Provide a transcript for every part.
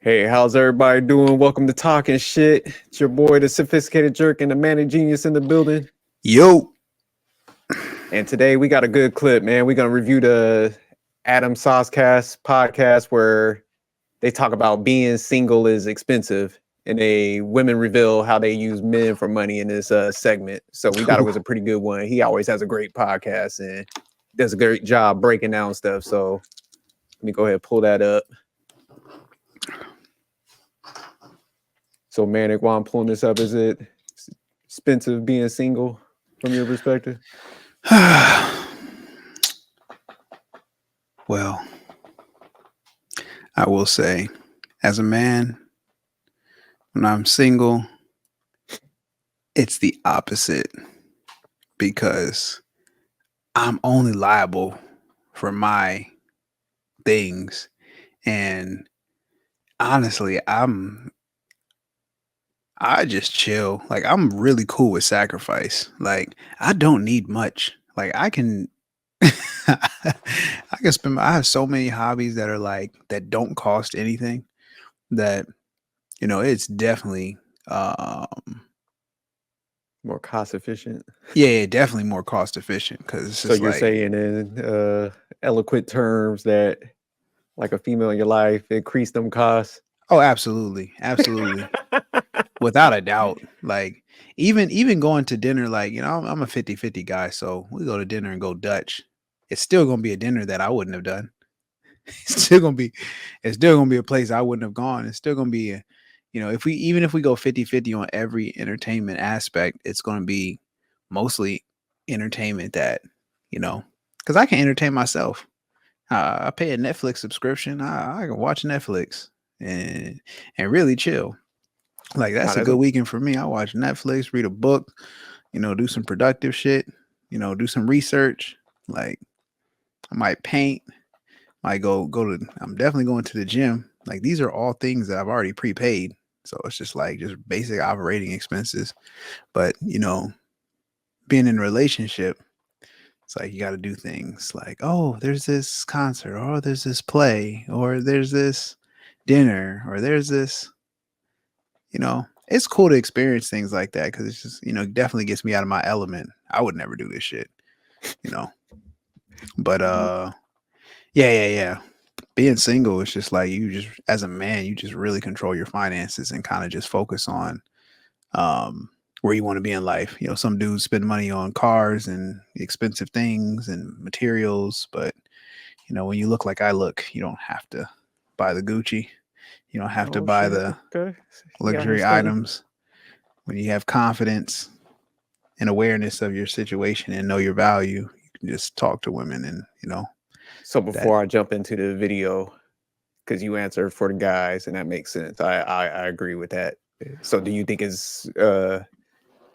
Hey, how's everybody doing? Welcome to Talking Shit. It's your boy, the Sophisticated Jerk, and the Manic Genius in the building. Yo. And today we got a good clip, man. We're going to review the Adam SOSCAST podcast where they talk about being single is expensive, and women reveal how they use men for money in this segment. So we thought it was a pretty good one. He always has a great podcast and does a great job breaking down stuff. So let me go ahead and pull that up. So, Manic, while I'm pulling this up, is it expensive being single from your perspective? Well, I will say, as a man, when I'm single, it's the opposite because I'm only liable for my things. And honestly, I just chill. Like, I'm really cool with sacrifice. Like, I don't need much. Like, I can I have so many hobbies that are like that don't cost anything that it's definitely More cost efficient. yeah, definitely more cost efficient because it's So just you're like, saying in eloquent terms that like a female in your life increase them costs? oh, absolutely, absolutely. Without a doubt. Like even going to dinner, like, I'm a 50-50 guy, so we go to dinner and go Dutch. It's still gonna be a dinner that I wouldn't have done. It's still gonna be a place I wouldn't have gone. It's still gonna be if we go 50-50 on every entertainment aspect, it's gonna be mostly entertainment that, because I can entertain myself. I pay a Netflix subscription. I can watch Netflix and really chill. Like, Nah, that's a good weekend for me. I watch Netflix, read a book, do some productive shit, do some research. Like, I might paint, might I'm definitely going to the gym. Like, these are all things that I've already prepaid. So it's just like just basic operating expenses. But, being in a relationship, it's like you got to do things like, oh, there's this concert, or there's this play, or there's this dinner, or there's this, it's cool to experience things like that because it's just, definitely gets me out of my element. I would never do this shit, But yeah. Being single is just like, you just, as a man, you just really control your finances and kind of just focus on where you want to be in life. Some dudes spend money on cars and expensive things and materials, but when you look like I look, you don't have to buy the Gucci. You don't have to buy the luxury items. When you have confidence and awareness of your situation and know your value, you can just talk to women and, So before I jump into the video, because you answered for the guys and that makes sense. I agree with that. So do you think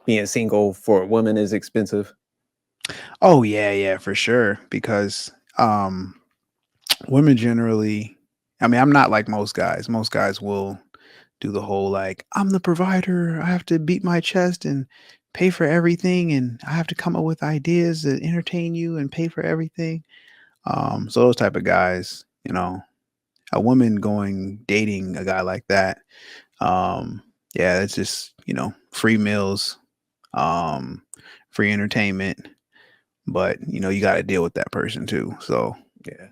being single for women is expensive? Oh yeah, for sure. Because women generally, I mean, I'm not like most guys. Most guys will do the whole like, I'm the provider. I have to beat my chest and pay for everything, and I have to come up with ideas that entertain you and pay for everything. So those type of guys, a woman dating a guy like that, yeah, it's just, free meals, free entertainment, but you got to deal with that person too. So yeah,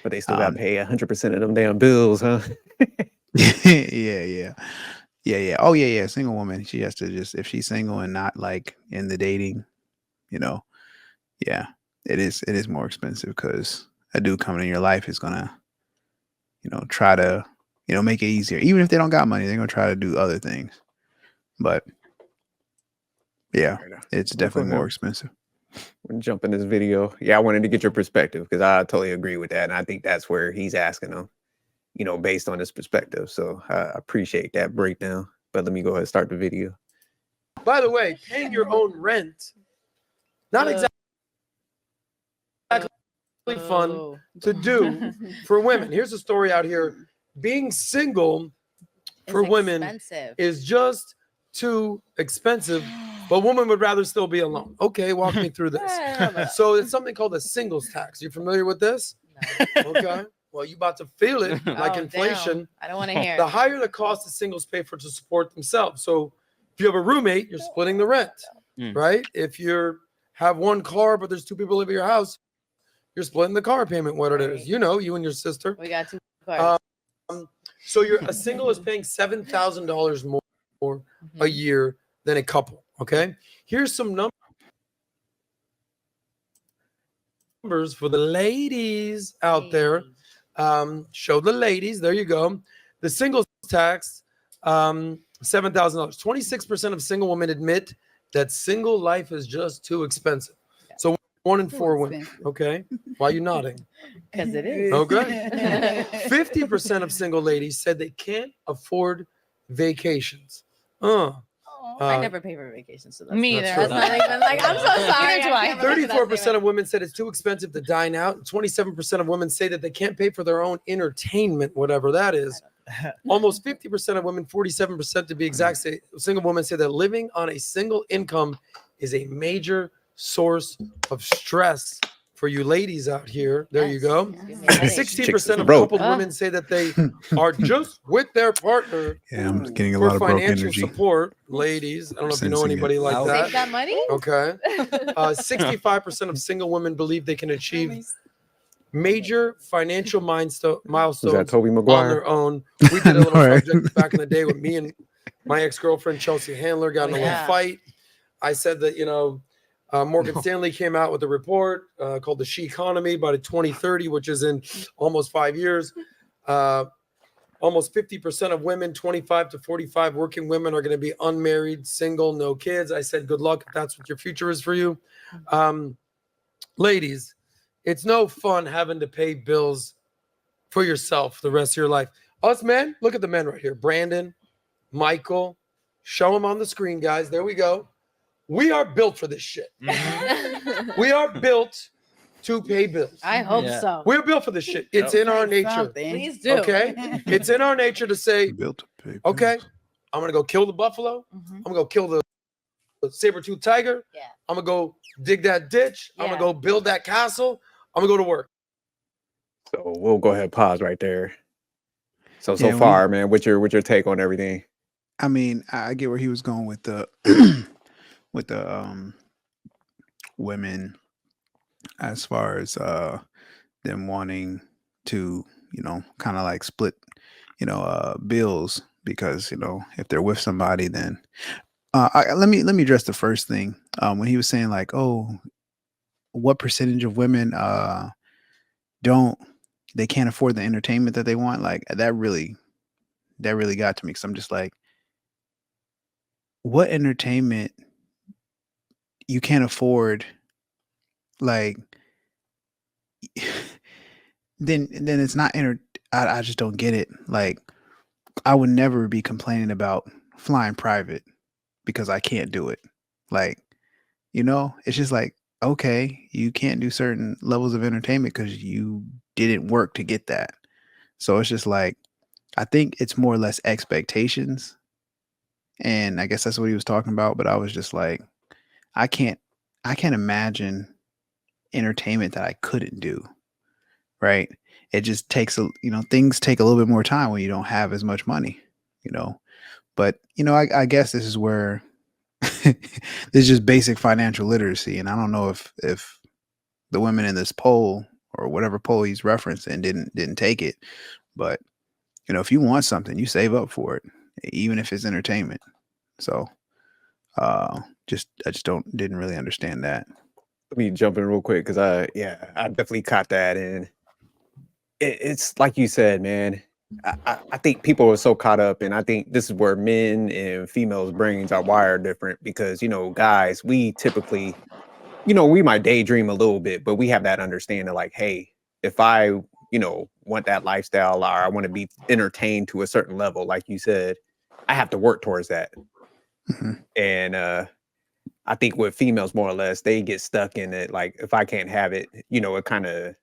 but they still got to pay 100% of them damn bills, huh? yeah. Oh yeah. Single woman, she has to just, if she's single and not like in the dating, yeah, it is more expensive because a dude coming in your life is gonna, try to, make it easier. Even if they don't got money, they're gonna try to do other things. But yeah, it's definitely more expensive. Jump in this video. Yeah, I wanted to get your perspective because I totally agree with that. And I think that's where he's asking them, based on his perspective. So I appreciate that breakdown. But let me go ahead and start the video. By the way, paying your own rent, not exactly fun to do for women. Here's a story out here. Being single for women is just too expensive, but women would rather still be alone. Okay, walk me through this. So it's something called a singles tax. You familiar with this? No. Okay. Well, you about to feel it like inflation. Damn. I don't want to hear. The higher the cost that singles pay for to support themselves. So if you have a roommate, you're splitting the rent, right? If you have one car, but there's two people live in your house, you're splitting the car payment, what it is. You know, you and your sister. We got 2 cars. So a single is paying $7,000 more a year than a couple, okay? Here's some numbers for the ladies out there. Show the ladies. There you go. The singles tax, $7,000. 26% of single women admit that single life is just too expensive. So 1 in 4 women. Okay. Why are you nodding? Because it is. Okay. 50% of single ladies said they can't afford vacations. I never pay for vacations. So Me either. That's not even like, I'm so sorry. Neither do I. 34% of women said it's too expensive to dine out. And 27% of women say that they can't pay for their own entertainment, whatever that is. Almost 50% of women, 47% to be exact, say single women say that living on a single income is a major source of stress for you ladies out here. There you go. 60% of coupled women say that they are just with their partner. Yeah, I'm getting a for lot of broke financial energy. support. Ladies, I don't know if you know Sensing anybody it. like that. Save that money? Okay. 65% of single women believe they can achieve major financial milestones Is that Toby on Maguire? their own. We did a little Right. project back in the day with me and my ex-girlfriend Chelsea Handler got in a little fight. I said that, Morgan Stanley came out with a report called the She Economy by 2030, which is in almost 5 years. Almost 50% of women, 25 to 45 working women, are going to be unmarried, single, no kids. I said, good luck if that's what your future is for you. Ladies, it's no fun having to pay bills for yourself the rest of your life. Us men, look at the men right here. Brandon, Michael, show them on the screen, guys. There we go. We are built for this shit. We are built to pay bills. I hope so. We're built for this shit. It's in our nature. Please do. Okay? It's in our nature to say, Built to pay okay, bills. I'm going to go kill the buffalo. I'm going to go kill the saber-toothed tiger. Yeah. I'm going to go dig that ditch. I'm going to go build that castle. I'm going to go to work. So we'll go ahead and pause right there. So Yeah, far, man, what's your take on everything? I mean, I get where he was going with the with the women as far as them wanting to, kind of like split, bills because, if they're with somebody, then let me address the first thing. When he was saying like, oh, what percentage of women they can't afford the entertainment that they want, like that really got to me, because I'm just like, what entertainment you can't afford? Like, then it's not I just don't get it. Like, I would never be complaining about flying private because I can't do it. Like, it's just like, okay, you can't do certain levels of entertainment because you didn't work to get that. So it's just like, I think it's more or less expectations. And I guess that's what he was talking about. But I was just like, I can't imagine entertainment that I couldn't do. Right. It just takes things take a little bit more time when you don't have as much money, but I guess this is where this is just basic financial literacy. And I don't know if the women in this poll or whatever poll he's referencing didn't take it, but if you want something, you save up for it, even if it's entertainment. So I just didn't really understand that. Let me jump in real quick because I definitely caught that. And it's like you said, man, I think people are so caught up, and I think this is where men and females' brains are wired different because, guys, we typically, we might daydream a little bit, but we have that understanding like, hey, if I, want that lifestyle or I want to be entertained to a certain level, like you said, I have to work towards that. Mm-hmm. And I think with females, more or less, they get stuck in it. Like, if I can't have it, it kind of,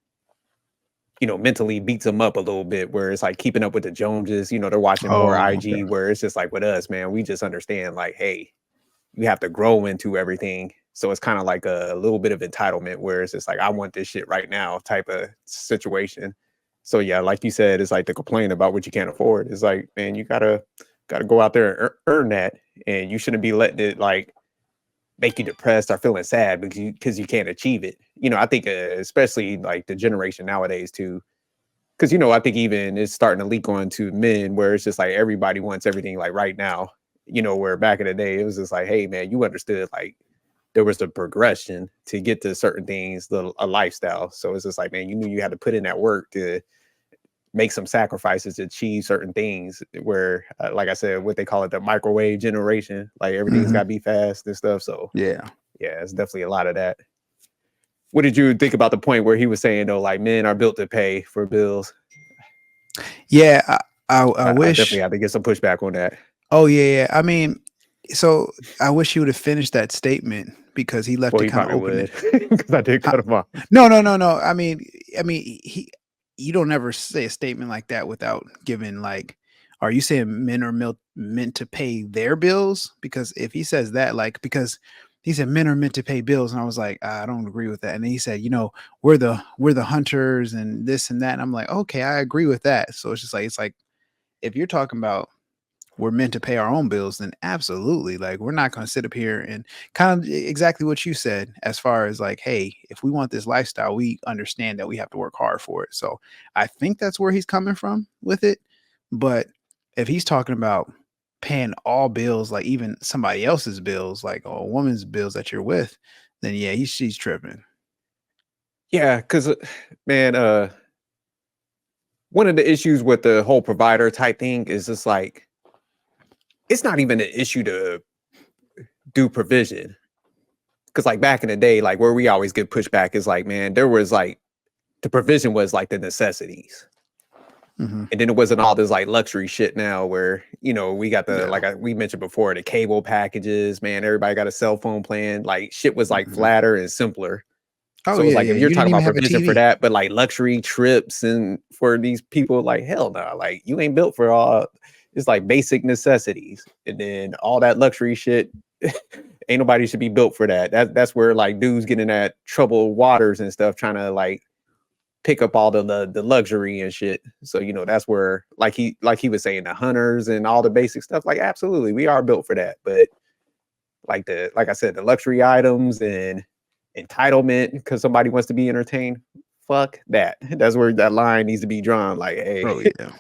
mentally beats them up a little bit, where it's like keeping up with the Joneses, they're watching more IG, where it's just like with us, man, we just understand like, hey, you have to grow into everything. So it's kind of like a little bit of entitlement where it's just like, I want this shit right now type of situation. So yeah, like you said, it's like the complaint about what you can't afford. It's like, man, you gotta go out there and earn that, and you shouldn't be letting it like make you depressed or feeling sad because you can't achieve it. You know, I think especially like the generation nowadays too, because you know, I think even it's starting to leak on to men where it's just like everybody wants everything like right now. You know, where back in the day it was just like, hey man, you understood like there was a progression to get to certain things, a lifestyle. So it's just like, man, you knew you had to put in that work to make some sacrifices to achieve certain things where like I said, what they call it, the microwave generation, like everything's got to be fast and stuff. So Yeah, it's definitely a lot of that. What did you think about the point where he was saying though, like men are built to pay for bills? yeah. I wish I definitely have to get some pushback on that. Oh yeah. I mean, so I wish he would have finished that statement because he left Well, it he kind of probably open. would because I did cut him off. No. I mean, you don't ever say a statement like that without giving like, are you saying men are meant to pay their bills? Because if he says that, like, because he said men are meant to pay bills, and I was like, I don't agree with that. And then he said, you know, we're the hunters and this and that. And I'm like, okay, I agree with that. So it's like if you're talking about we're meant to pay our own bills, then absolutely. Like, we're not going to sit up here and kind of exactly what you said, as far as like, hey, if we want this lifestyle, we understand that we have to work hard for it. So I think that's where he's coming from with it. But if he's talking about paying all bills, like even somebody else's bills, like a woman's bills that you're with, then yeah, she's tripping. Yeah, because man, one of the issues with the whole provider type thing is just like it's not even an issue to do provision. Because like back in the day, like where we always get pushback is like, man, there was like the provision was like the necessities. And then it wasn't all this like luxury shit now where, you know, we got the, we mentioned before, the cable packages, man, everybody got a cell phone plan. Like shit was like flatter and simpler. Oh So it's yeah, like, yeah. if you're You didn't talking even about have a provision for TV. that, but like luxury trips and for these people, like, hell no, like you ain't built for all, it's like basic necessities. And then all that luxury shit, ain't nobody should be built for that. That's where like dudes get in that troubled waters and stuff, trying to like pick up all the luxury and shit. So, you know, that's where like he was saying, the hunters and all the basic stuff, like absolutely we are built for that. But like I said, the luxury items and entitlement because somebody wants to be entertained, fuck that. That's where that line needs to be drawn. Like, hey, Oh yeah.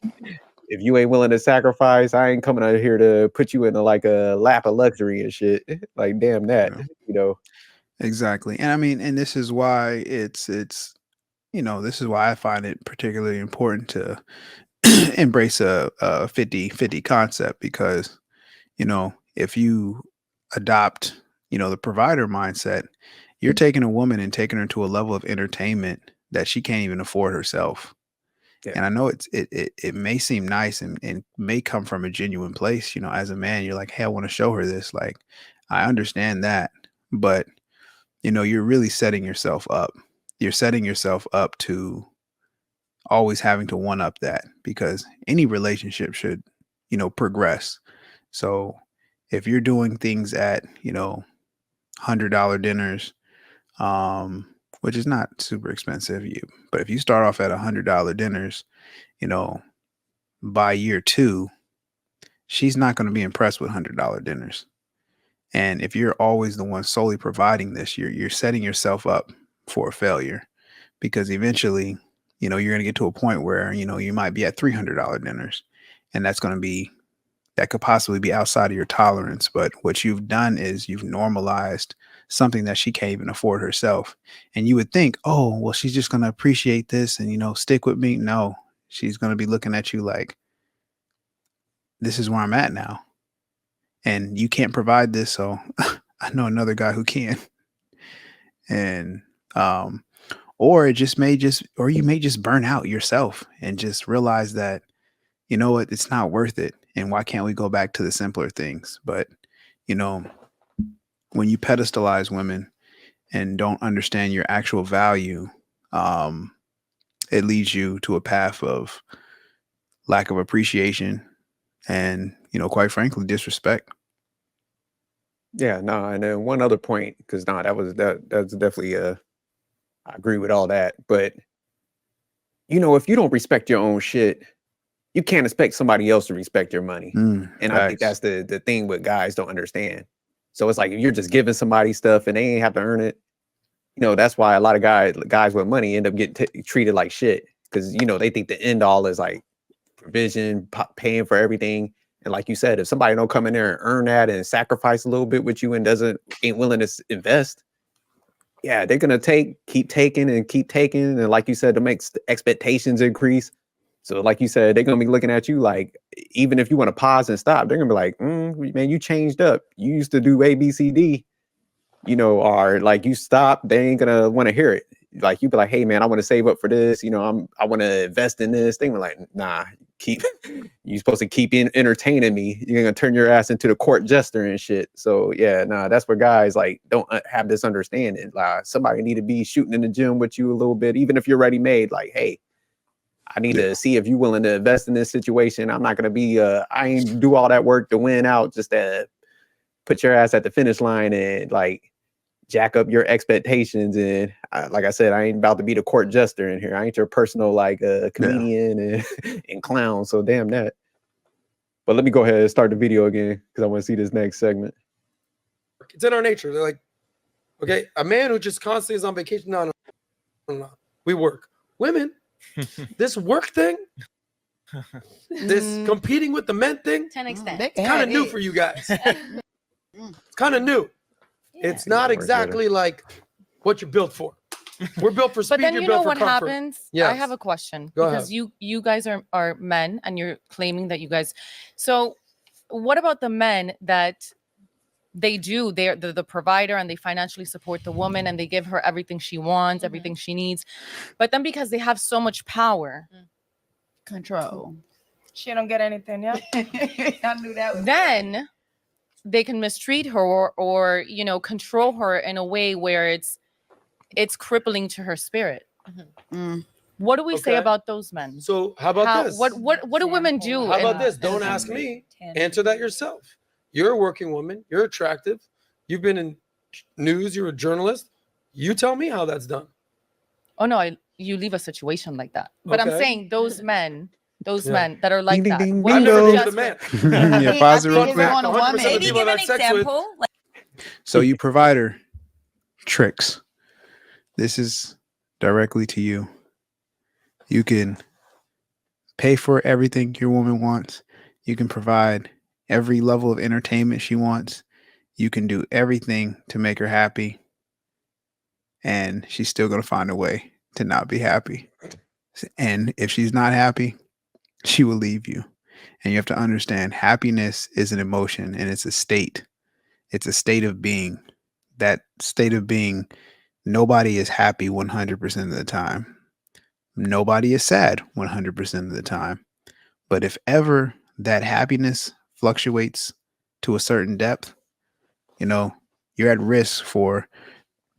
if you ain't willing to sacrifice, I ain't coming out here to put you in like a lap of luxury and shit. Like, damn that, you know. Exactly. And I mean, and this is why it's you know, this is why I find it particularly important to embrace a 50-50 concept, because, you know, if you adopt, you know, the provider mindset, you're taking a woman and taking her to a level of entertainment that she can't even afford herself. Yeah. And I know it may seem nice and may come from a genuine place. You know, as a man, you're like, hey, I want to show her this. Like, I understand that. But, you know, you're really setting yourself up. You're setting yourself up to always having to one up that, because any relationship should, you know, progress. So if you're doing things at, you know, $100 dinners, which is not super expensive, but if you start off at $100 dinners, you know, by year 2, she's not going to be impressed with $100 dinners. And if you're always the one solely providing this, you're setting yourself up for a failure, because eventually, you know, you're going to get to a point where, you know, you might be at $300 dinners, and that could possibly be outside of your tolerance. But what you've done is you've normalized something that she can't even afford herself. And you would think, oh, well, she's just going to appreciate this and, you know, stick with me. No, she's going to be looking at you like, this is where I'm at now, and you can't provide this. So I know another guy who can. And, or you may just burn out yourself and just realize that, you know what, it's not worth it. And why can't we go back to the simpler things? But, you know, when you pedestalize women and don't understand your actual value, it leads you to a path of lack of appreciation and, you know, quite frankly, disrespect. Yeah, no, and then one other point, because that's definitely I agree with all that, but you know, if you don't respect your own shit, you can't expect somebody else to respect your money. And I think that's the thing what guys don't understand. So it's like if you're just giving somebody stuff and they ain't have to earn it, you know, that's why a lot of guys with money end up getting treated like shit, because you know they think the end all is like provision, paying for everything. And like you said, if somebody don't come in there and earn that and sacrifice a little bit with you and ain't willing to invest, yeah, they're gonna keep taking, and like you said, to make expectations increase. So like you said, they're gonna be looking at you like, even if you want to pause and stop, they're gonna be like, man, you changed up. You used to do A, B, C, D, you know, or like you stop, they ain't gonna want to hear it. Like you be like, hey man, I want to save up for this, you know, I want to invest in this thing. We're like, nah, you're supposed to keep entertaining me. You're gonna turn your ass into the court jester and shit. So yeah, nah, that's where guys like don't have this understanding. Like somebody need to be shooting in the gym with you a little bit, even if you're ready made. Like, hey, I need to see if you're willing to invest in this situation. I'm not gonna be I ain't do all that work to win out just to put your ass at the finish line and like jack up your expectations. And like I said, I ain't about to be the court jester in here. I ain't your personal like comedian and clown. So damn that. But let me go ahead and start the video again because I want to see this next segment. It's in our nature. They're like, okay, a man who just constantly is on vacation. No. We work. Women, this work thing, this competing with the men thing, to an extent, it's kind of new for you guys. It's kind of new. Yeah. It's not exactly like what you're built for. We're built for speed. But then you're you built know for what comfort. happens? Yes. I have a question. Go because ahead. you guys are men and you're claiming that you guys. So what about the men that they're the provider and they financially support the woman and they give her everything she wants, everything she needs. But then because they have so much power, control, she don't get anything. Yeah. I knew that. Then they can mistreat her or you know, control her in a way where it's crippling to her spirit. What do we say about those men? So how about this? What do women do? How about this? Don't ask me. Answer that yourself. You're a working woman. You're attractive. You've been in news. You're a journalist. You tell me how that's done. Oh no, you leave a situation like that. But I'm saying those men that are like that. I've never dated a man. Yeah, pause it real quick. Maybe give an example. So you provider tricks. This is directly to you. You can pay for everything your woman wants. You can provide every level of entertainment she wants. You can do everything to make her happy. And she's still going to find a way to not be happy. And if she's not happy, she will leave you. And you have to understand happiness is an emotion and it's a state. It's a state of being. That state of being, nobody is happy 100% of the time. Nobody is sad 100% of the time. But if ever that happiness fluctuates to a certain depth, you know, you're at risk for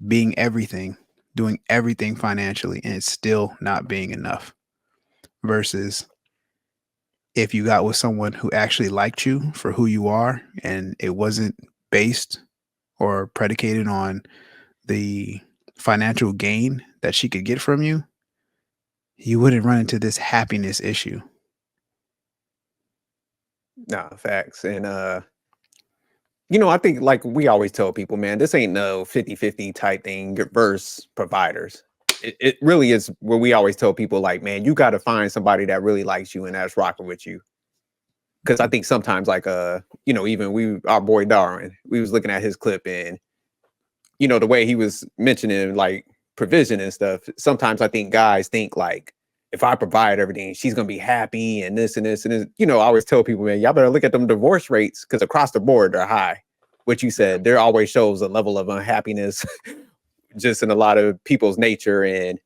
being everything, doing everything financially, and it's still not being enough. Versus if you got with someone who actually liked you for who you are and it wasn't based or predicated on the financial gain that she could get from you, you wouldn't run into this happiness issue. Nah, facts. And you know, I think like we always tell people, man, this ain't no 50-50 type thing versus providers. It really is where we always tell people like, man, you got to find somebody that really likes you and that's rocking with you. Because I think sometimes like you know, even our boy Darwin, we was looking at his clip and you know, the way he was mentioning like provision and stuff. Sometimes I think guys think like, if I provide everything, she's gonna be happy and this and this and this. You know, I always tell people, man, y'all better look at them divorce rates because across the board they're high. What you said, there always shows a level of unhappiness just in a lot of people's nature. And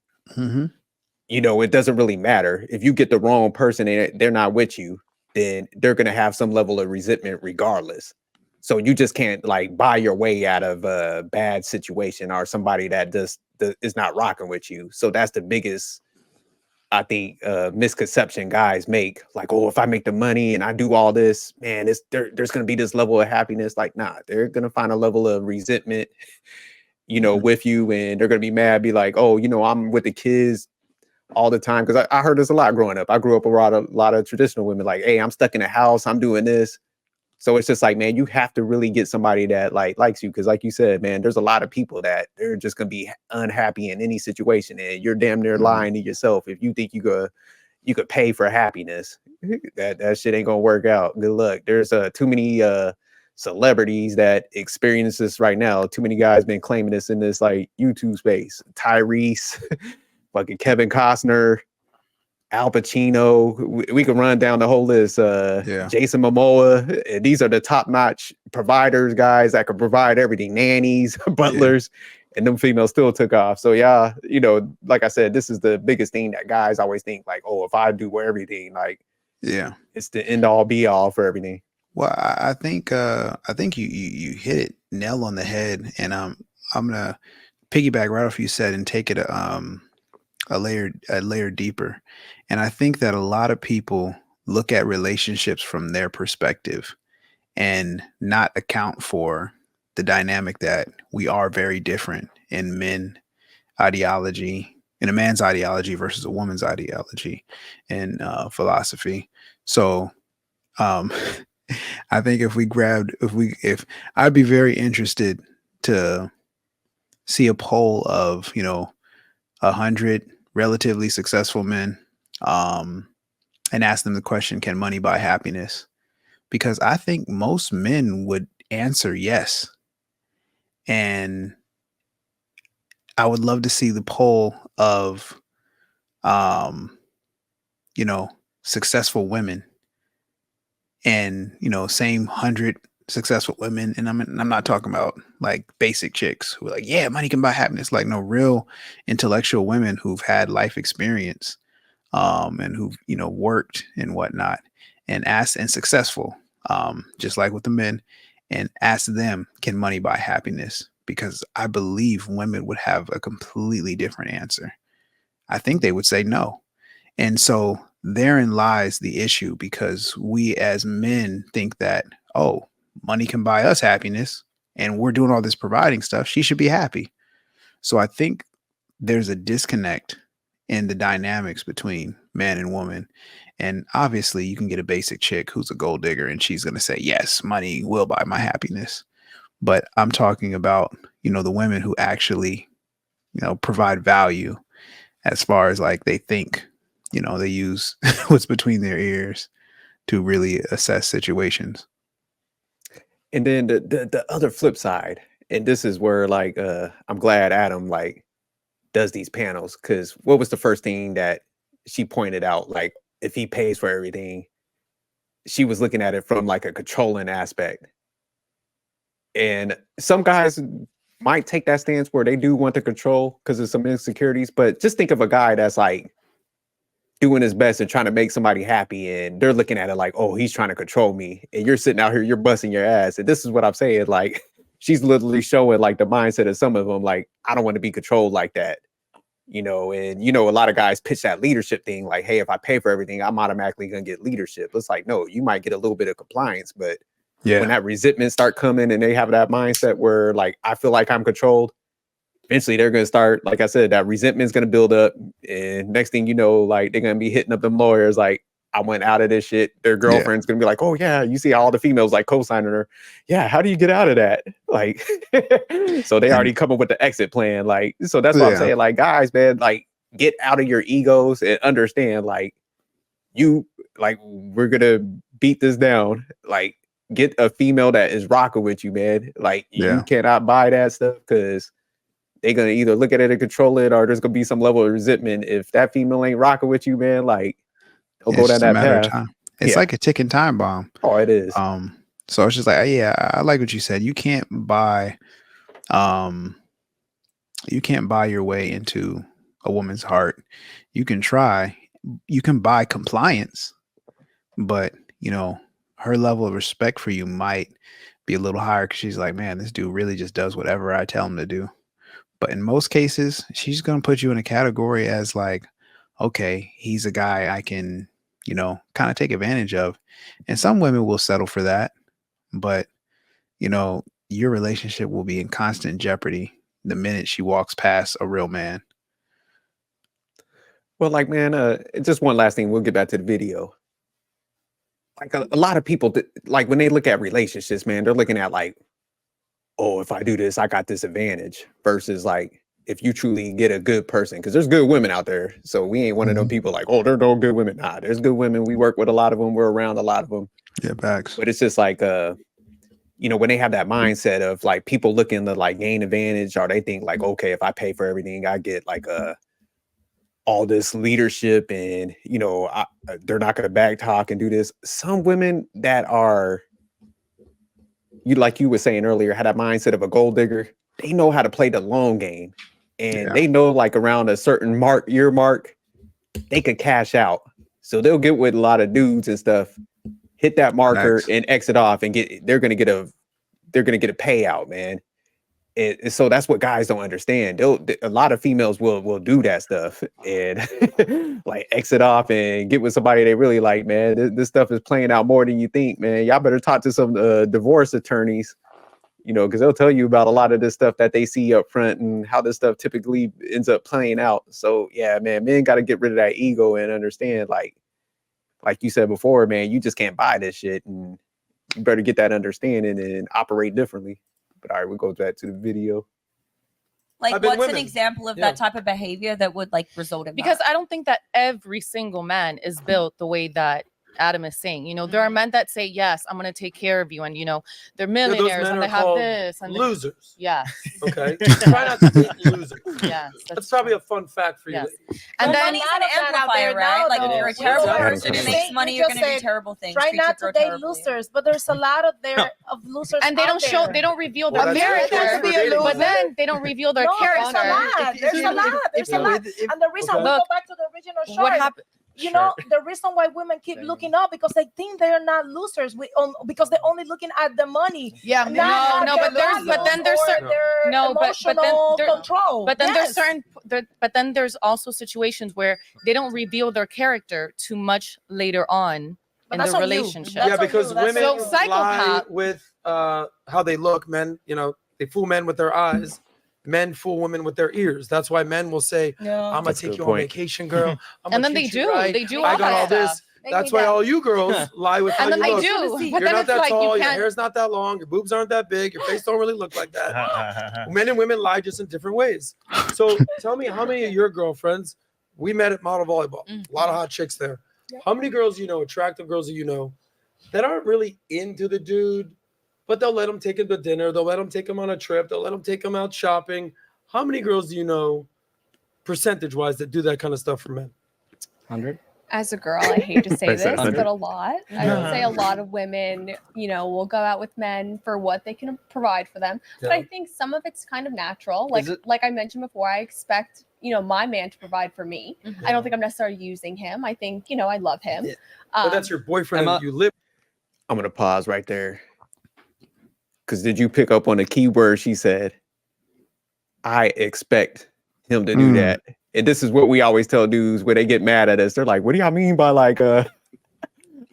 you know, it doesn't really matter. If you get the wrong person and they're not with you, then they're gonna have some level of resentment regardless. So you just can't like buy your way out of a bad situation or somebody that just is not rocking with you. So that's the biggest, I think, misconception guys make. Like, oh, if I make the money and I do all this, man, there's going to be this level of happiness. Like, nah, they're going to find a level of resentment, you know, with you. And they're going to be mad, be like, oh, you know, I'm with the kids all the time, because I heard this a lot growing up. I grew up around a lot of traditional women like, hey, I'm stuck in the house, I'm doing this. So it's just like, man, you have to really get somebody that like likes you, because like you said, man, there's a lot of people that they're just gonna be unhappy in any situation, and you're damn near lying to yourself if you think you could pay for happiness. That shit ain't gonna work out. Good luck. There's too many celebrities that experience this right now. Too many guys been claiming this in this like YouTube space. Tyrese, fucking Kevin Costner, Al Pacino. We can run down the whole list. Jason Momoa. And these are the top-notch providers, guys that can provide everything. Nannies, butlers, and them females still took off. So yeah, you know, like I said, this is the biggest thing that guys always think like, oh, if I do everything, like, it's the end all be all for everything. Well, I think you hit it nail on the head, and I'm gonna piggyback right off you said and take it a layer deeper. And I think that a lot of people look at relationships from their perspective and not account for the dynamic that we are very different in men ideology, in a man's ideology versus a woman's ideology and philosophy. So I think if I'd be very interested to see a poll of, 100 relatively successful men, and ask them the question, can money buy happiness? Because I think most men would answer yes. And I would love to see the poll of, successful women, and same 100 successful women, and I'm not talking about like basic chicks who are like, yeah, money can buy happiness. Like, no, real intellectual women who've had life experience, and who've worked and whatnot, and asked, and successful, just like with the men, and ask them, can money buy happiness? Because I believe women would have a completely different answer. I think they would say no. And so therein lies the issue, because we as men think that, oh, money can buy us happiness and we're doing all this providing stuff, she should be happy. So I think there's a disconnect in the dynamics between man and woman. And obviously you can get a basic chick who's a gold digger and she's going to say, yes, money will buy my happiness. But I'm talking about, the women who actually, provide value, as far as like they think, they use what's between their ears to really assess situations. And then the other flip side, and this is where like I'm glad Adam like does these panels, because what was the first thing that she pointed out? Like, if he pays for everything, she was looking at it from like a controlling aspect. And some guys might take that stance where they do want to control because of some insecurities, but just think of a guy that's like doing his best and trying to make somebody happy, and they're looking at it like, oh, he's trying to control me, and you're sitting out here, you're busting your ass. And this is what I'm saying, like, she's literally showing like the mindset of some of them, like, I don't want to be controlled like that, and a lot of guys pitch that leadership thing, like, hey, if I pay for everything, I'm automatically gonna get leadership. It's like, no, you might get a little bit of compliance, but when that resentment start coming and they have that mindset where like, I feel like I'm controlled, eventually they're going to start, like I said, that resentment is going to build up. And next thing you know, like, they're going to be hitting up them lawyers like, I went out of this shit. Their girlfriend's going to be like, oh yeah, you see all the females like co-signing her. Yeah, how do you get out of that? Like, so they already come up with the exit plan. Like, so that's what I'm saying. Like, guys, man, like, get out of your egos and understand, like, we're going to beat this down. Like, get a female that is rocking with you, man. Like, you cannot buy that stuff, because they're gonna either look at it and control it, or there's gonna be some level of resentment. If that female ain't rocking with you, man, like, they'll go down that path. Time. It's like a ticking time bomb. Oh, it is. So it's just like, I like what you said. You can't buy your way into a woman's heart. You can try. You can buy compliance, but her level of respect for you might be a little higher, because she's like, man, this dude really just does whatever I tell him to do. But in most cases, she's going to put you in a category as like, okay, he's a guy I can, kind of take advantage of. And some women will settle for that. But, your relationship will be in constant jeopardy the minute she walks past a real man. Well, like, man, just one last thing. We'll get back to the video. Like a lot of people, like when they look at relationships, man, they're looking at like, oh, if I do this, I got this advantage. Versus like, if you truly get a good person, because there's good women out there. So we ain't one of them people like, oh, there are no good women. Nah, there's good women. We work with a lot of them. We're around a lot of them. Yeah, backs. But it's just like, you know, when they have that mindset of like people looking to like gain advantage, or they think like, okay, if I pay for everything, I get like all this leadership, and you know, they're not going to back talk and do this. Some women that are, like you were saying earlier, had that mindset of a gold digger. They know how to play the long game, and they know like around a certain year mark, they could cash out. So they'll get with a lot of dudes and stuff, hit that marker and exit off, and they're gonna get a payout, man. And so that's what guys don't understand. A lot of females will do that stuff and like exit off and get with somebody they really like, man. This stuff is playing out more than you think, man. Y'all better talk to some divorce attorneys, you know, because they'll tell you about a lot of this stuff that they see up front and how this stuff typically ends up playing out. So yeah, man, men got to get rid of that ego and understand, like you said before, man, you just can't buy this shit, and you better get that understanding and operate differently. But all right, we'll go back to the video. Like, what's an example of that type of behavior that would like result in because that? I don't think that every single man is built the way that Adam is saying. You know, there are men that say, yes, I'm going to take care of you. And, you know, they're millionaires and they have this. And losers. Yeah. Okay. Try not to date losers. Yeah. That's probably a fun fact for you. Yes. And And then then he's an amplifier, right? Like, if you're a terrible person who makes money, you're going to do terrible things. Try treat your not to girl date terribly. losers, but there's a lot of losers. and they don't show, they don't reveal their Well, that's character, good for dating. but then they don't reveal their No, character. there's a lot. There's a lot. There's a lot. And the reason we go back to the original What short, happened? you know, the reason why women keep looking up because they think they're not losers. Because they're only looking at the money. Yeah, No, but then there's certain control. But then there's certain, but then there's also situations where they don't reveal their character too much later on in the relationship. Yeah, because women So lie psychopath with how they look. Men, you know, they fool men with their eyes. Men fool women with their ears. That's why men will say, I'm gonna That's a take good you on point. vacation, girl. And then they do. They do I all got that all this. stuff. That's why all you girls lie with how And then you they look. do. You're But then not it's that like tall, you your can't. hair's not that long, your boobs aren't that big, your face don't really look like that. Men and women lie just in different ways. So tell me, how many of your girlfriends, we met at Model Volleyball, a lot of hot chicks there. How many girls you know, attractive girls that you know, that aren't really into the dude, but they'll let him take him to dinner, they'll let him take him on a trip, they'll let him take him out shopping. How many girls do you know, percentage-wise, that do that kind of stuff for men? 100. As a girl, I hate to say this, 100. but a lot. I would say a lot of women, you know, will go out with men for what they can provide for them. But I think some of it's kind of natural. Like I mentioned before, I expect, you know, my man to provide for me. I don't think I'm necessarily using him. I think, you know, I love him. But that's your boyfriend and you live. I'm gonna pause right there. Cause did you pick up on the key word she said? I expect him to do that. And this is what we always tell dudes when they get mad at us. They're like, what do y'all mean by like a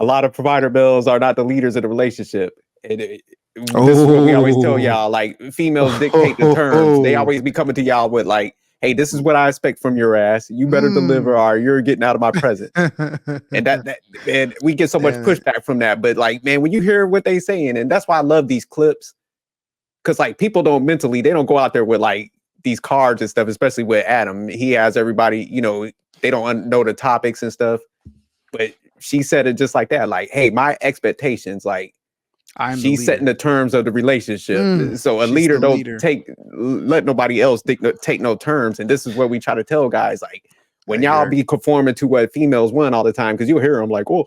lot of provider bills are not the leaders of the relationship? And this is what we always tell y'all, like females dictate the terms. They always be coming to y'all with like, hey, this is what I expect from your ass. You better deliver or you're getting out of my presence. And and we get so much pushback from that. But like, man, when you hear what they saying, and that's why I love these clips. Cause like people don't go out there with like these cards and stuff, especially with Adam. He has everybody, you know, they don't know the topics and stuff. But she said it just like that. Like, hey, my expectations, like she's setting the terms of the relationship. So a leader don't let nobody else take no terms. And this is what we try to tell guys, like when y'all be conforming to what females want all the time, because you'll hear them like, well,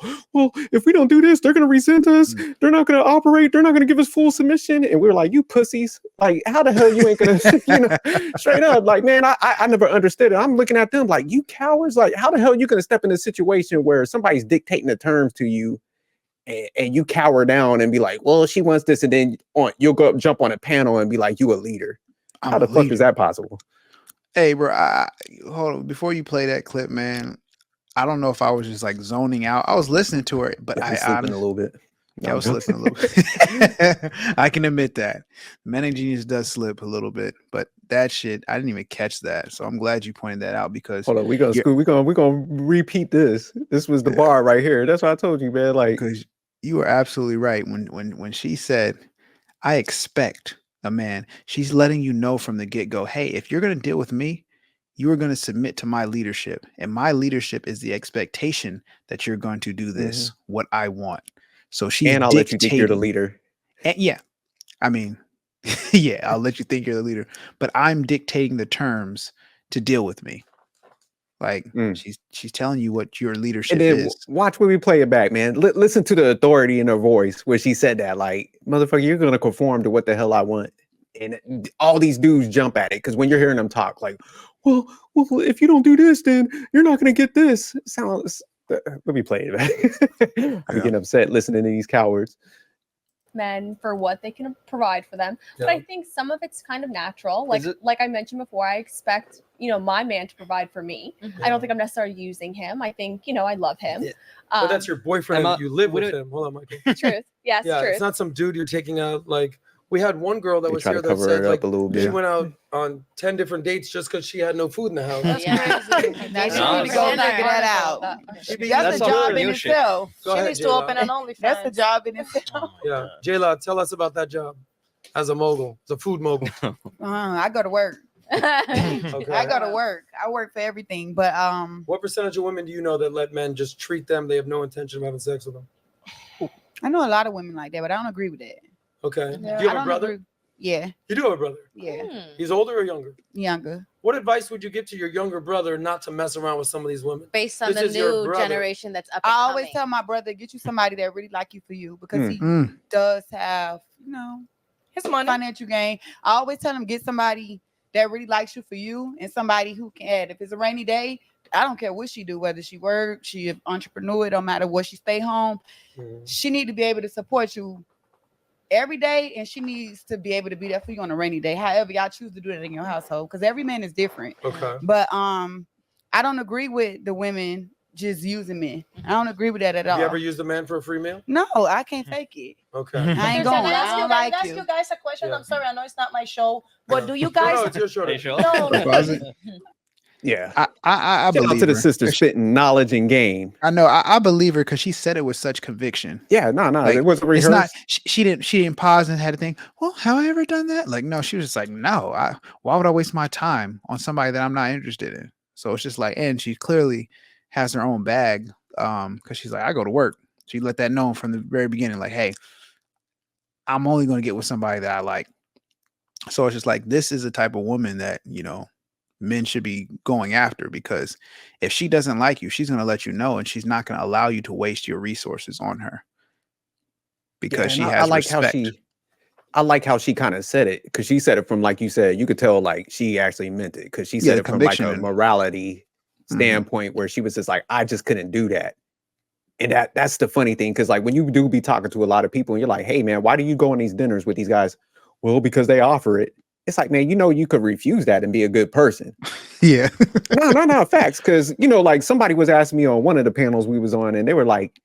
if we don't do this, they're gonna resent us. They're not gonna operate. They're not gonna give us full submission. And we're like, you pussies! Like, how the hell you ain't gonna, you know, straight up? Like, man, I never understood it. I'm looking at them like, you cowards! Like, how the hell you gonna step in a situation where somebody's dictating the terms to you, and you cower down and be like, well, she wants this, and then you'll go up, jump on a panel and be like, you a leader? How the fuck is that possible? Hey, bro, hold on. Before you play that clip, man, I don't know if I was just like zoning out. I was listening to her, but I sleeping a little bit. I was slipping a little bit. I can admit that. Manic Genius does slip a little bit, but that shit, I didn't even catch that. So I'm glad you pointed that out because hold on, we're gonna repeat this. This was the bar right here. That's what I told you, man. Like, because you were absolutely right. When she said, I expect a man, she's letting you know from the get-go, hey, if you're gonna deal with me, you are going to submit to my leadership. And my leadership is the expectation that you're going to do this, what I want. So she's and I'll let you think you're the leader. And yeah. I mean, yeah, I'll let you think you're the leader, but I'm dictating the terms to deal with me. Like she's telling you what your leadership and then is. Watch when we play it back, man. Listen to the authority in her voice where she said that, like, motherfucker, you're going to conform to what the hell I want. And all these dudes jump at it because when you're hearing them talk, like, well, if you don't do this, then you're not going to get this. Sounds. Let me play it back. I'm getting upset listening to these cowards. Men for what they can provide for them, but I think some of it's kind of natural. Like I mentioned before, I expect my man to provide for me. I don't think I'm necessarily using him. I think I love him. But that's your boyfriend. And you live with him. Hold on, Michael. Truth. Yes. Yeah, truth. it's not some dude you're taking out. Like we had one girl that was here that cover said it like up a little bit. she went out on 10 different dates just because she had no food in the house. That's crazy. That's need to go figure that out. That's a job in itself. Go She ahead, needs to J-Lo. open an OnlyFans. That's a job in itself. Yeah, J-Lo, tell us about that job as a mogul, as a food mogul. I go to work. Okay. I go to work. I work for everything. But What percentage of women do you know that let men just treat them? They have no intention of having sex with them. I know a lot of women like that, but I don't agree with that. Okay. Yeah. Do you I have a don't brother? agree. Yeah. You do have a brother? Yeah. He's older or younger? Younger. What advice would you give to your younger brother not to mess around with some of these women? Based on This the is your new brother. generation that's up I and always coming. tell my brother, get you somebody that really like you for you because he does have, his money. Financial gain. I always tell him, get somebody that really likes you for you and somebody who can add. If it's a rainy day, I don't care what she do, whether she work, she an entrepreneur, it don't matter what, she stay home. She need to be able to support you every day, and she needs to be able to be there for you on a rainy day. However, y'all choose to do that in your household, because every man is different. Okay. But I don't agree with the women just using men. I don't agree with that at all. You ever used a man for a free meal? No, I can't fake it. Okay. I ain't going. I don't like ask you. you guys a question. Yeah. I'm sorry, I know it's not my show, but do you No, guys? it's your show. No. Yeah. I Shout believe out to the her. sister spitting knowledge and game. I know. I believe her because she said it with such conviction. Yeah, no, Like, it wasn't it's rehearsed. not. She didn't pause and had to think. Well, have I ever done that? Like, no. She was just like, no. Why would I waste my time on somebody that I'm not interested in? So it's just like, and she clearly has her own bag. Because she's like, I go to work. She let that know from the very beginning. Like, hey, I'm only going to get with somebody that I like. So it's just like, this is the type of woman that men should be going after, because if she doesn't like you, she's going to let you know, and she's not going to allow you to waste your resources on her because she has respect. I like how she kind of said it, because she said it from, like you said, you could tell like she actually meant it, because she said it from like a morality standpoint where she was just like, I just couldn't do that. And that's the funny thing, because like when you do be talking to a lot of people and you're like, hey man, why do you go on these dinners with these guys? Well, because they offer it. It's like, man, you could refuse that and be a good person. Yeah. No, facts. Because, like somebody was asking me on one of the panels we was on, and they were like,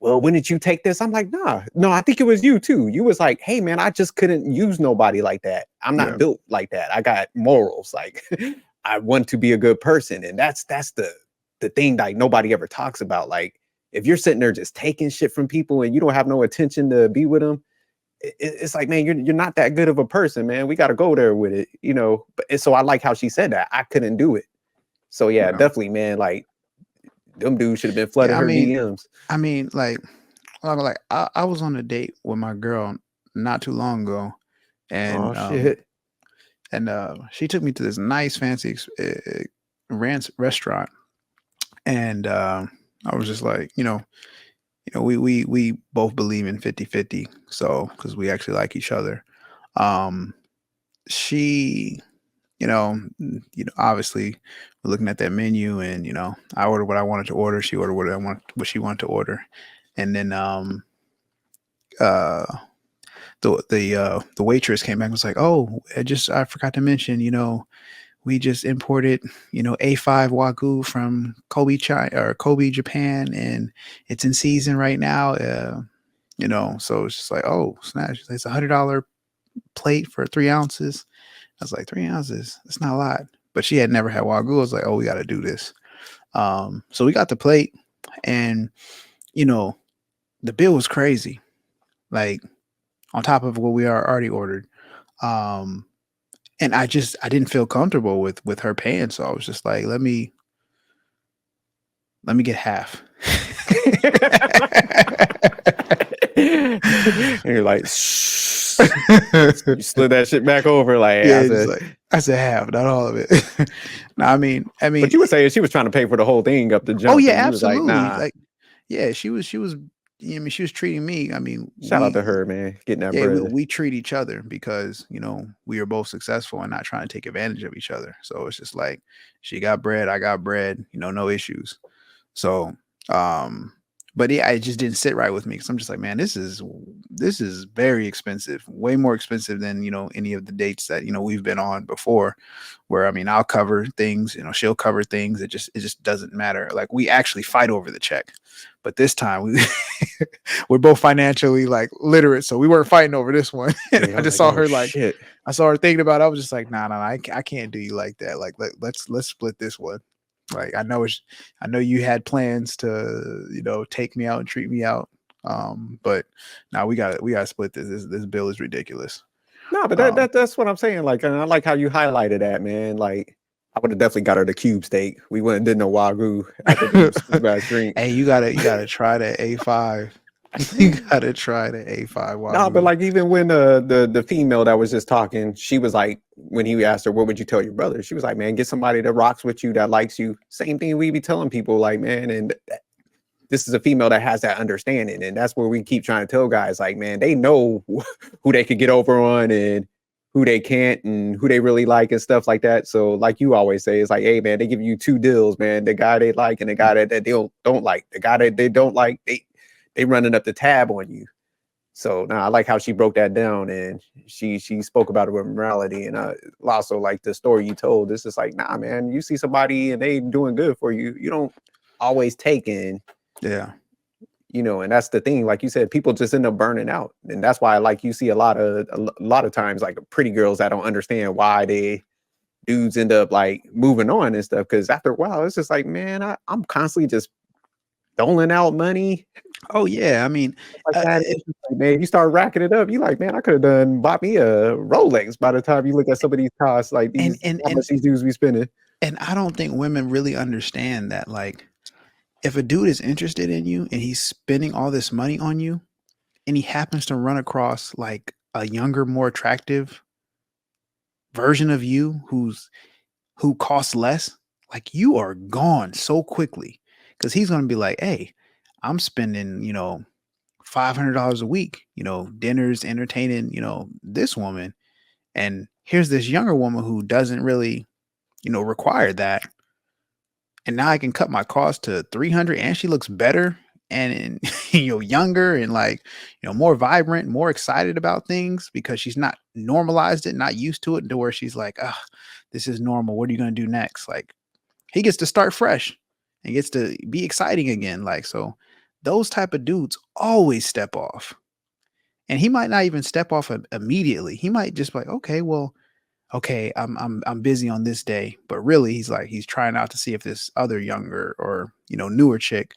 well, when did you take this? I'm like, no, I think it was you too. You was like, hey man, I just couldn't use nobody like that. I'm not built like that. I got morals. Like I want to be a good person. And that's the thing like nobody ever talks about. Like if you're sitting there just taking shit from people and you don't have no intention to be with them, it's like, man, you're not that good of a person, man. We got to go there with it, But so I like how she said that. I couldn't do it. So yeah, definitely, man. Like them dudes should have been flooding her DMs. I mean, I was on a date with my girl not too long ago, and she took me to this nice fancy restaurant, and I was just like, we both believe in 50-50. So, because we actually like each other. She, obviously we're looking at that menu, and, I ordered what I wanted to order. She ordered what she wanted to order. And then, the waitress came back and was like, oh, I forgot to mention, we just imported, A5 Wagyu from Kobe, Japan, and it's in season right now. you know. So it's just like, oh snap, it's $100 plate for 3 ounces. I was like, 3 ounces, that's not a lot. But she had never had wagyu. I was like, oh, we got to do this. So we got the plate, and you know, the bill was crazy, like on top of what we are already ordered. And I didn't feel comfortable with her paying, so I was just like, let me get half. And you're like, you slid that shit back over, like, yeah, I said half, not all of it. No, I mean, but you were saying she was trying to pay for the whole thing up the jump. Oh yeah, and absolutely. Like, nah. Like, yeah, she was. I mean, she was treating me. I mean, shout out to her, man, getting that bread. We treat each other because, you know, we are both successful and not trying to take advantage of each other. So it's just like, she got bread, I got bread, you know, no issues. So, but yeah, it just didn't sit right with me because I'm just like, man, this is very expensive, way more expensive than, you know, any of the dates that, you know, we've been on before, where, I mean, I'll cover things, you know, she'll cover things. It just doesn't matter. Like, we actually fight over the check, but this time we're both financially like literate, so we weren't fighting over this one. Yeah, I just saw her like, shit. I saw her thinking about it. I was just like, nah, I can't do you like that. Like, let's split this one. Like, I know you had plans to, you know, take me out and treat me out. But now we gotta split this. This bill is ridiculous. No, but that's what I'm saying. Like, and I like how you highlighted that, man. Like, I would have definitely got her the cube steak. We wouldn't did no wagyu after the drink. Hey, you gotta try the A5. You gotta try the A5 wagyu. No, but like, even when the female that was just talking, she was like, when he asked her, what would you tell your brother? She was like, man, get somebody that rocks with you, that likes you. Same thing we be telling people, like, man, and this is a female that has that understanding. And that's where we keep trying to tell guys, like, man, they know who they could get over on and who they can't and who they really like and stuff like that. So like you always say, it's like, hey, man, they give you 2 deals, man. The guy they like and the guy that they don't like. The guy that they don't like, they running up the tab on you. So now I like how she broke that down, and she spoke about it with morality. And also like the story you told, this is like, nah, man, you see somebody and they doing good for you, you don't always take in. Yeah. You know, and that's the thing, like you said, people just end up burning out. And that's why, like, you see a lot of times, like, pretty girls that don't understand why they dudes end up like moving on and stuff. Because after a while, it's just like, man, I'm constantly just doling out money. Oh yeah, I mean, like that. Like, man, you start racking it up, you like, man, I could have bought me a Rolex by the time you look at some of these costs, like these, how much these dudes be spending. And I don't think women really understand that, like, if a dude is interested in you and he's spending all this money on you, and he happens to run across like a younger, more attractive version of you who costs less, like, you are gone so quickly, because he's going to be like, hey, I'm spending, you know, $500 a week, you know, dinners, entertaining, you know, this woman, and here's this younger woman who doesn't really, you know, require that. And now I can cut my cost to 300, and she looks better and you know, younger and, like, you know, more vibrant, more excited about things, because she's not normalized it, not used to it, to where she's like, ah, this is normal. What are you going to do next? Like, he gets to start fresh and gets to be exciting again. Like, so those type of dudes always step off, and he might not even step off immediately. He might just be like, okay, well, okay, I'm busy on this day, but really he's trying out to see if this other younger or, you know, newer chick.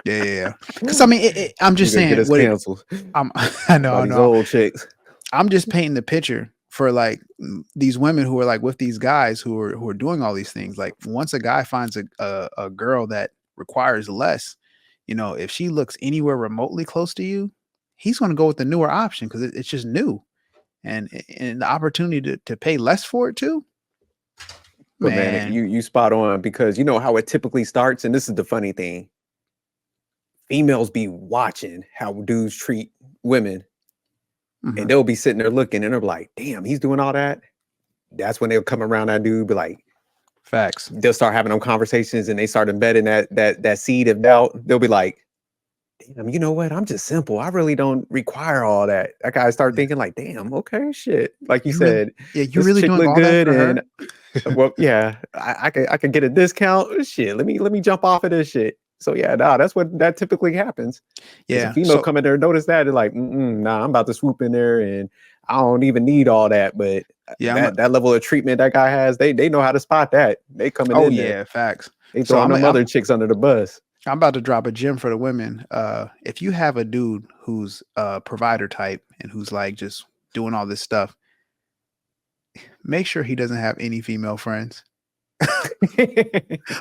Yeah. Because I mean, I'm just saying, what canceled. I know these old chicks. I'm just painting the picture for, like, these women who are like with these guys who are doing all these things. Like, once a guy finds a girl that requires less, you know, if she looks anywhere remotely close to you, he's going to go with the newer option because it's just new. And the opportunity to pay less for it too. But man, you spot on, because you know how it typically starts, and this is the funny thing. Females be watching how dudes treat women, and they'll be sitting there looking, and they're like, damn, he's doing all that. That's when they'll come around that dude, be like, facts. They'll start having them conversations, and they start embedding that seed of doubt. They'll be like, damn, you know what? I'm just simple. I really don't require all that. That guy start thinking like, damn, okay, shit. Like you said, you really doing all that for her? Well, yeah, I could get a discount. Shit, let me jump off of this shit. So yeah, nah, that's what that typically happens. Yeah, a female come in there and notice that, they're like, nah, I'm about to swoop in there and I don't even need all that. But that level of treatment that guy has, they know how to spot that. They coming in there. Facts. They throwing them other chicks under the bus. I'm about to drop a gem for the women. If you have a dude who's a provider type and who's like just doing all this stuff, make sure he doesn't have any female friends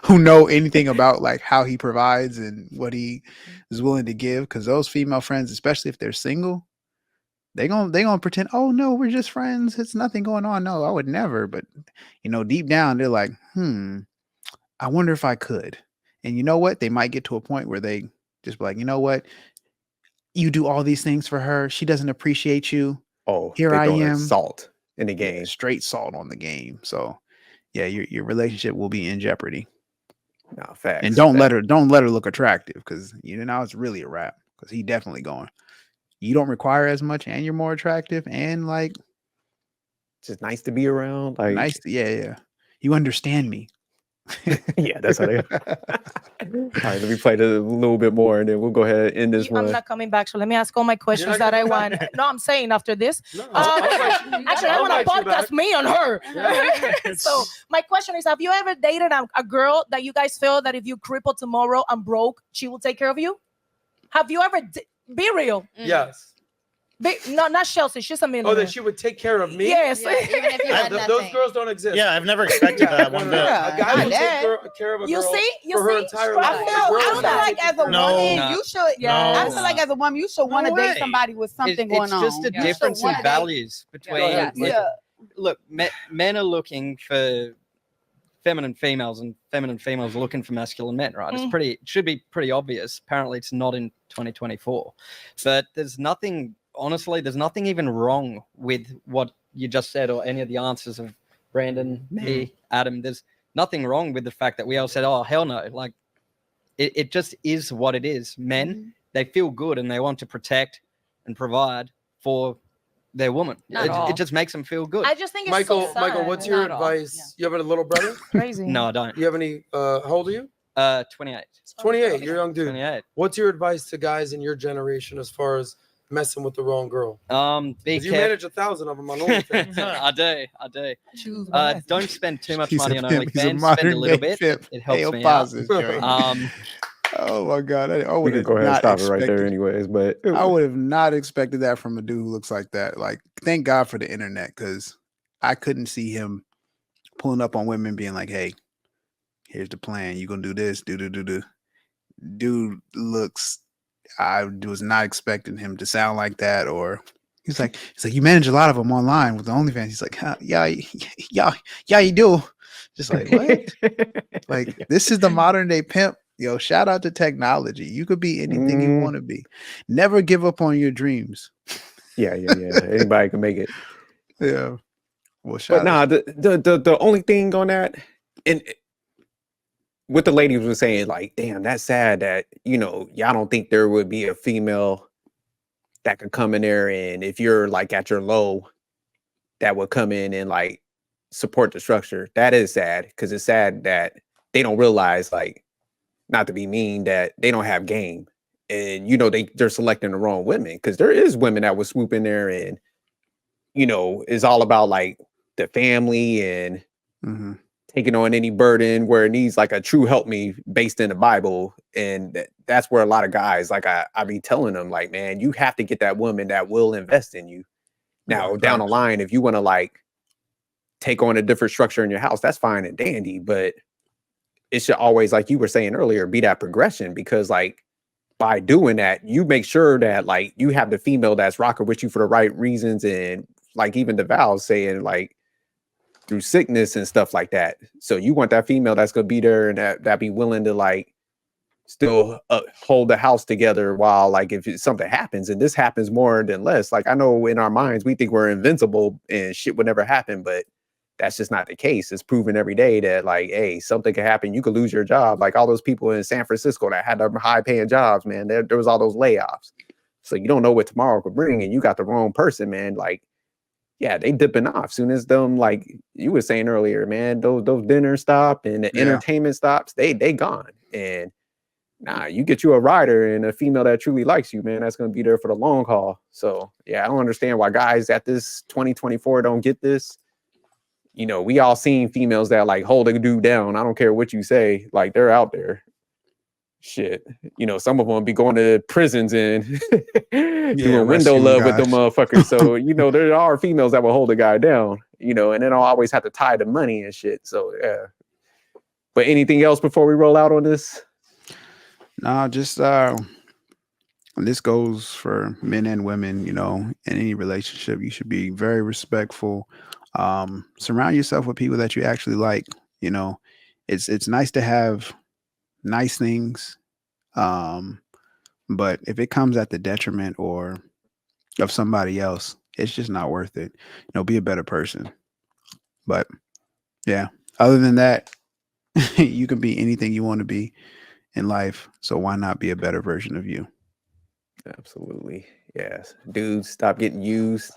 who know anything about like how he provides and what he is willing to give. Because those female friends, especially if they're single, they gonna pretend, oh no, we're just friends. It's nothing going on. No, I would never. But deep down, they're like, I wonder if I could. And you know what? They might get to a point where they just be like, you know what? You do all these things for her. She doesn't appreciate you. Oh, here I am. Salt in the game. Straight salt on the game. So yeah, your relationship will be in jeopardy. No, facts. And don't let her look attractive, because now it's really a wrap. Because he definitely going. You don't require as much, and you're more attractive, and like just nice to be around. Like nice, yeah. You understand me. Yeah, that's how they. All right, let me play a little bit more, and then we'll go ahead and end this one. I'm not coming back, so let me ask all my questions that I want. No, I'm saying after this. Actually, I want to podcast me on her. Yeah. So my question is: have you ever dated a girl that you guys feel that if you cripple tomorrow and broke, she will take care of you? Have you ever? Be real. Yes. Not Chelsea. She's a millionaire. Oh, that she would take care of me? Yes. Yeah, even if you had those girls don't exist. Yeah, I've never expected that one bit. A guy will take care of a girl you see? for her entire life. I feel like as a woman, you should. Yeah, I feel like as a woman, you should want to date somebody with something going on. It's just a difference in values between. Look, men are looking for feminine females, and feminine females are looking for masculine men, right? It should be pretty obvious. Apparently, it's not in 2024. But there's nothing. Honestly, there's nothing even wrong with what you just said or any of the answers of Brandon, me, Adam. There's nothing wrong with the fact that we all said, oh, hell no. Like, it just is what it is. Men, they feel good and they want to protect and provide for their woman. It just makes them feel good. I just think it's Michael, sad. what's your advice? You have a little brother? Crazy. No, I don't. You have any, how old are you? 28. 28, you're a young dude. 28. What's your advice to guys in your generation as far as messing with the wrong girl? You manage 1,000 of them on OnlyFans. I do. Don't spend too much money on OnlyFans. Spend a little bit. It helps me out. Oh my god! I We could go ahead and stop it right there, anyways. But I would have not expected that from a dude who looks like that. Like, thank God for the internet, because I couldn't see him pulling up on women, being like, "Hey, here's the plan. You gonna do this? Do." Dude looks. I was not expecting him to sound like that, or he's like, you manage a lot of them online with the OnlyFans. He's like, yeah, you do. Just like, what? Like, this is the modern day pimp. Yo, shout out to technology. You could be anything you want to be. Never give up on your dreams. Yeah. Anybody can make it. Yeah. Well, the only thing on that, and what the lady was saying, like, damn, that's sad that, y'all don't think there would be a female that could come in there, and if you're like at your low, that would come in and like support the structure. That is sad, because it's sad that they don't realize, like, not to be mean, that they don't have game, and they're selecting the wrong women, because there is women that would swoop in there and is all about like the family and taking on any burden, where it needs like a true help me based in the Bible. And that's where a lot of guys, like I be telling them, like, man, you have to get that woman that will invest in you. Now down the line, if you want to like take on a different structure in your house, that's fine and dandy, but it should always, like you were saying earlier, be that progression, because like by doing that, you make sure that like you have the female that's rocking with you for the right reasons. And like even the vows saying, like, through sickness and stuff like that. So you want that female that's gonna be there and that be willing to like still hold the house together while, like, if something happens, and this happens more than less. Like, I know in our minds we think we're invincible and shit would never happen, but that's just not the case. It's proven every day that, like, hey, something can happen. You could lose your job. Like all those people in San Francisco that had their high paying jobs, man, there was all those layoffs. So you don't know what tomorrow could bring, and you got the wrong person, man. Like, yeah, they dipping off soon as them, like you were saying earlier, man, those dinners stop and the entertainment stops, they gone. And Nah, you get you a rider and a female that truly likes you, man. That's gonna be there for the long haul. So yeah, I don't understand why guys at this 2024 don't get this. You know, we all seen females that like hold a dude down. I don't care what you say, like they're out there. Shit, you know, some of them be going to prisons and doing window love with them motherfuckers. So you know, there are females that will hold a guy down. You know, and then I'll always have to tie the money and shit. So yeah. But anything else before we roll out on this? No, just this goes for men and women. You know, in any relationship, you should be very respectful. Surround yourself with people that you actually like. You know, it's nice to have nice things, but if it comes at the detriment or of somebody else, it's just not worth it. You know, be a better person. But yeah, other than that, you can be anything you want to be in life, so why not be a better version of you? Absolutely. Yes, dudes, stop getting used,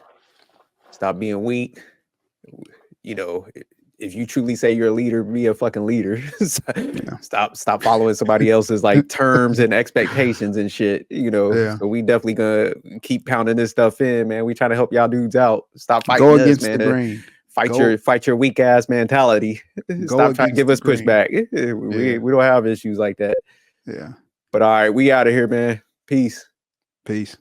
stop being weak. You know, if you truly say you're a leader, be a fucking leader. Stop following somebody else's like terms and expectations and shit. You know, so we definitely gonna keep pounding this stuff in, man. We trying to help y'all dudes out. Stop fighting Go us, against man. the grain. Fight your weak ass mentality. Stop trying to give us pushback. We don't have issues like that. Yeah. But all right, we out of here, man. Peace. Peace.